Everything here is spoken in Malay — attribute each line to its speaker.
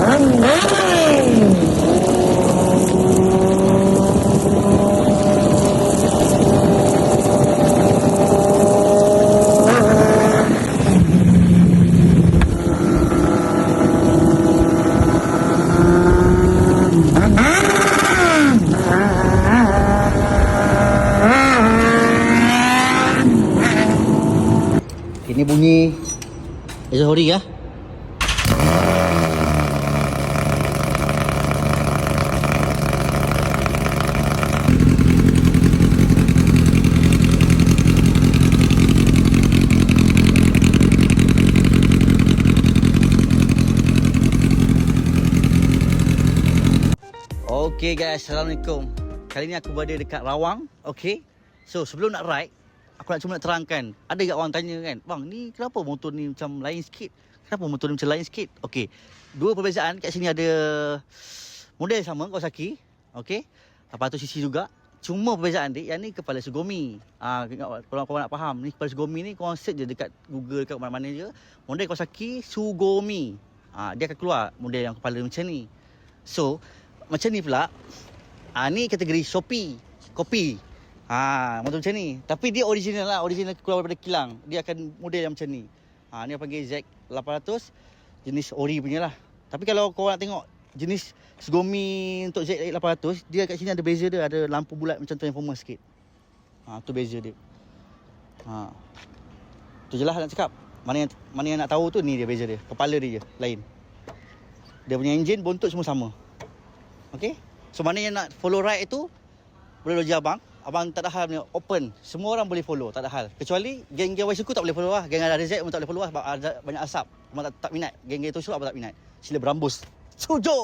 Speaker 1: Ini bunyi sorry ya. Okay guys, Assalamualaikum. Kali ni aku berada dekat Rawang. Okay, so sebelum nak ride, aku nak terangkan. Ada juga orang tanya kan, bang ni kenapa motor ni macam lain sikit? Kenapa motor ni macam lain sikit? Okay, dua perbezaan. Kat sini ada model sama Kawasaki. Okay, lepas tu CC juga. Cuma perbezaan dia, yang ni kepala Sugomi. Kalau korang nak faham, ni kepala Sugomi ni korang search je dekat Google, dekat mana-mana je. Model Kawasaki Sugomi. Dia akan keluar model yang kepala macam ni. So macam ni pula, ni kategori Shopee, kopi. Motor macam ni. Tapi dia original lah, original keluar daripada kilang. Dia akan model yang macam ni. Ni panggil Z800, jenis ori punya lah. Tapi kalau korang nak tengok jenis Sugomi untuk Z800, dia kat sini ada beza dia, ada lampu bulat macam transformer sikit. Tu beza dia. Tu je lah nak cakap. Mana yang nak tahu tu, ni dia beza dia. Kepala dia je, lain. Dia punya enjin, bontot semua sama. Okay, so mana yang nak follow ride tu boleh loja abang. Abang tak ada hal punya, open. Semua orang boleh follow, tak ada hal. Kecuali geng-geng Waisuku tak boleh follow lah. Geng RZ pun tak boleh follow lah sebab ada banyak asap. Abang tak minat. Geng-geng tu abang tak minat. Sila berambus. Sujo.